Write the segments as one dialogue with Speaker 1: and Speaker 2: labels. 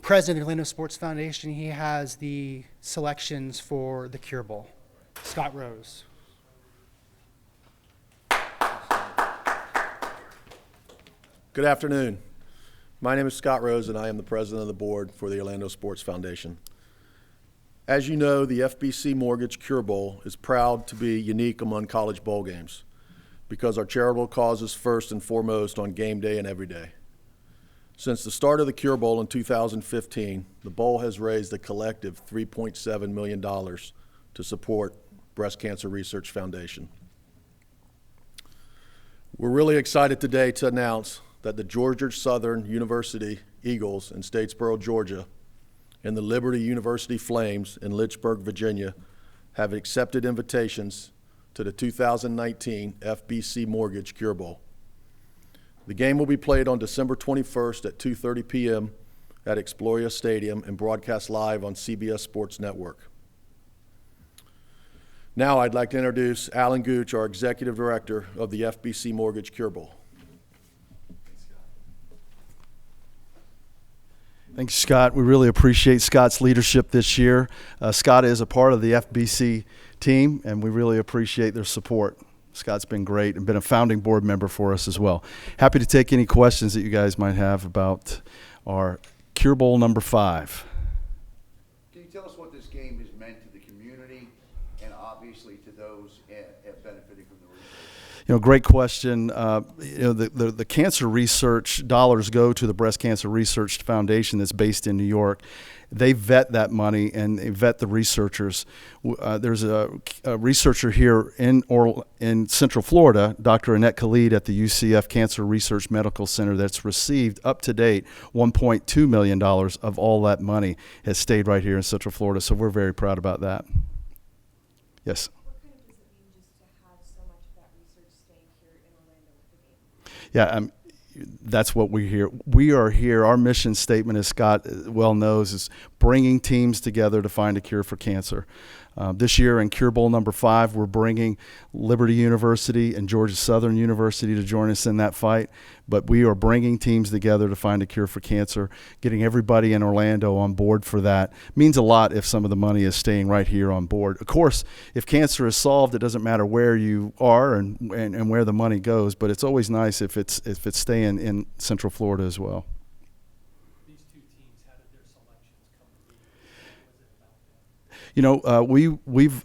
Speaker 1: president of the Orlando Sports Foundation. He has the selections for the Cure Bowl. Scott Rose.
Speaker 2: Good afternoon. My name is Scott Rose, and I am the president of the board for the Orlando Sports Foundation. As you know, the FBC Mortgage Cure Bowl is proud to be unique among college bowl games because our charitable cause is first and foremost on game day and every day. Since the start of the Cure Bowl in 2015, the bowl has raised a collective $3.7 million to support Breast Cancer Research Foundation. We're really excited today to announce that the Georgia Southern University Eagles in Statesboro, Georgia, and the Liberty University Flames in Lynchburg, Virginia, have accepted invitations to the 2019 FBC Mortgage Cure Bowl. The game will be played on December 21st at 2:30 p.m. at Exploria Stadium and broadcast live on CBS Sports Network. Now I'd like to introduce Alan Gooch, our Executive Director of the FBC Mortgage Cure Bowl.
Speaker 3: Thanks, Scott. We really appreciate Scott's leadership this year. Scott is a part of the FBC team, and we really appreciate their support. Scott's been great and been a founding board member for us as well. Happy to take any questions that you guys might have about our Cure Bowl number 5.
Speaker 4: Can you tell us what this game has meant to the community and obviously to those benefiting from the research?
Speaker 3: Great question. The cancer research dollars go to the Breast Cancer Research Foundation that's based in New York. They vet that money and they vet the researchers. There's a researcher here in Central Florida, Dr. Annette Khalid at the UCF Cancer Research Medical Center, that's received up to date $1.2 million of all that money has stayed right here in Central Florida. So we're very proud about that. Yes. Yeah, that's what we hear. We are here. Our mission statement, as Scott well knows, is bringing teams together to find a cure for cancer. This year in Cure Bowl number 5, we're bringing Liberty University and Georgia Southern University to join us in that fight. But we are bringing teams together to find a cure for cancer. Getting everybody in Orlando on board for that means a lot if some of the money is staying right here on board. Of course, if cancer is solved, it doesn't matter where you are and where the money goes. But it's always nice if it's staying in Central Florida as well. We've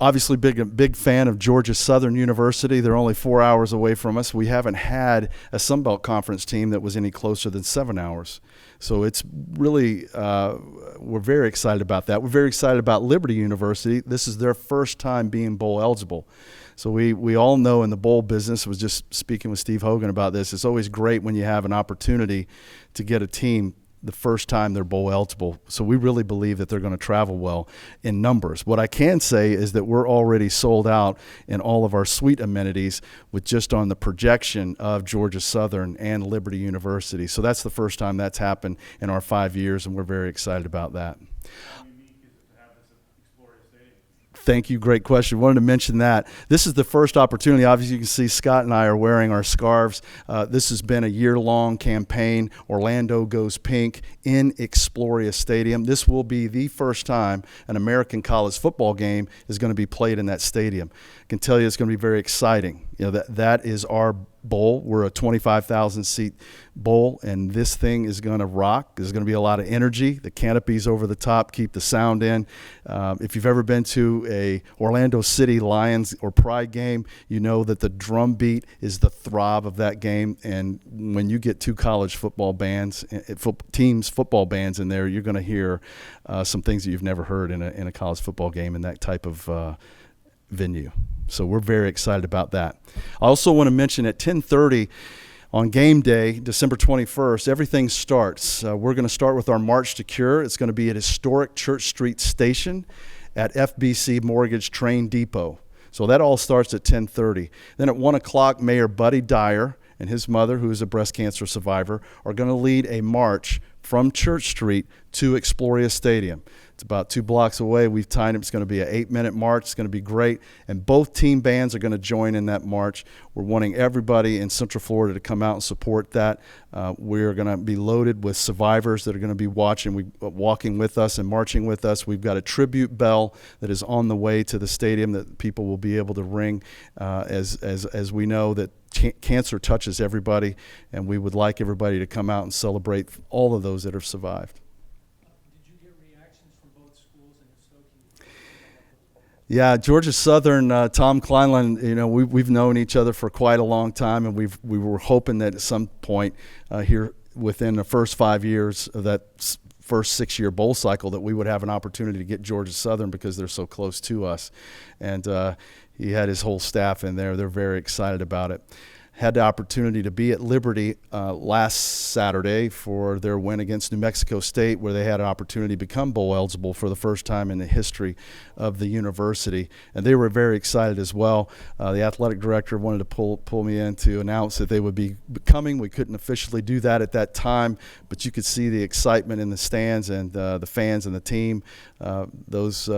Speaker 3: obviously big fan of Georgia Southern University. They're only 4 hours away from us. We haven't had a Sunbelt Conference team that was any closer than 7 hours. So it's really, we're very excited about that. We're very excited about Liberty University. This is their first time being bowl eligible. So we all know in the bowl business, I was just speaking with Steve Hogan about this, it's always great when you have an opportunity to get a team the first time they're bowl eligible. So we really believe that they're going to travel well in numbers. What I can say is that we're already sold out in all of our suite amenities with just on the projection of Georgia Southern and Liberty University. So that's the first time that's happened in our 5 years, and we're very excited about that. Thank you. Great question. Wanted to mention that. This is the first opportunity. Obviously, you can see Scott and I are wearing our scarves. This has been a year-long campaign, Orlando Goes Pink, in Exploria Stadium. This will be the first time an American college football game is going to be played in that stadium. I can tell you it's going to be very exciting. That is our bowl. We're a 25,000 seat bowl, and this thing is going to rock. There's going to be a lot of energy. The canopies over the top keep the sound in. If you've ever been to a Orlando City Lions or Pride game, you know that the drum beat is the throb of that game. And when you get two college football bands, football bands in there, you're going to hear some things that you've never heard in a college football game in that type of venue. So we're very excited about that. I also want to mention at 10:30 on game day, December 21st, everything starts. We're going to start with our March to Cure. It's going to be at historic Church Street Station at FBC Mortgage Train Depot. So that all starts at 10:30. Then at 1 o'clock, Mayor Buddy Dyer and his mother, who is a breast cancer survivor, are going to lead a march from Church Street to Exploria Stadium. It's about 2 blocks away. We've timed it. It's going to be an 8-minute march. It's going to be great. And both team bands are going to join in that march. We're wanting everybody in Central Florida to come out and support that. We're going to be loaded with survivors that are going to be walking with us and marching with us. We've got a tribute bell that is on the way to the stadium that people will be able to ring as we know that cancer touches everybody, and we would like everybody to come out and celebrate all of those that have survived.
Speaker 5: Did you get reactions from both schools, and if so, can you
Speaker 3: Yeah, Georgia Southern, Tom Kleinland, we've known each other for quite a long time, and we were hoping that at some point here within the first 5 years of that first 6-year bowl cycle that we would have an opportunity to get Georgia Southern because they're so close to us. And he had his whole staff in there. They're very excited about it. Had the opportunity to be at Liberty last Saturday for their win against New Mexico State, where they had an opportunity to become bowl eligible for the first time in the history of the university. And they were very excited as well. The athletic director wanted to pull me in to announce that they would be coming. We couldn't officially do that at that time, but you could see the excitement in the stands and the fans and the team. Those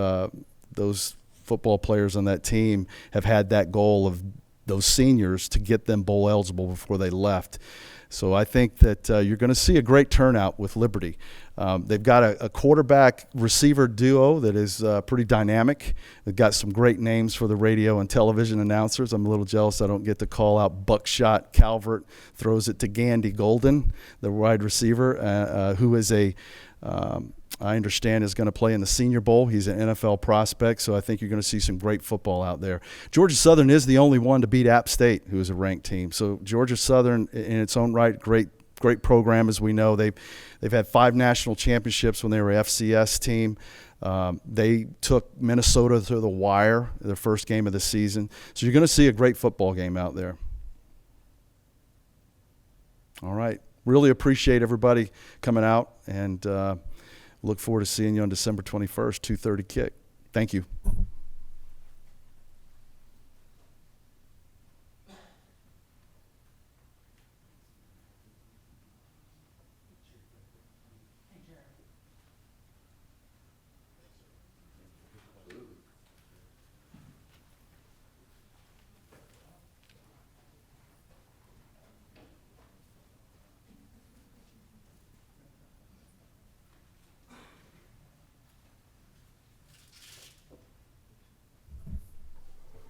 Speaker 3: football players on that team have had that goal of those seniors to get them bowl eligible before they left. So I think that you're going to see a great turnout with Liberty. They've got a quarterback receiver duo that is pretty dynamic. They've got some great names for the radio and television announcers. I'm a little jealous I don't get to call out Buckshot Calvert, throws it to Gandy Golden, the wide receiver, who is I understand is going to play in the Senior Bowl. He's an NFL prospect, so I think you're going to see some great football out there. Georgia Southern is the only one to beat App State, who is a ranked team. So Georgia Southern, in its own right, great program, as we know. They've had 5 national championships when they were an FCS team. They took Minnesota to the wire, their first game of the season. So you're going to see a great football game out there. All right. Really appreciate everybody coming out, and look forward to seeing you on December 21st, 2:30 kick. Thank you.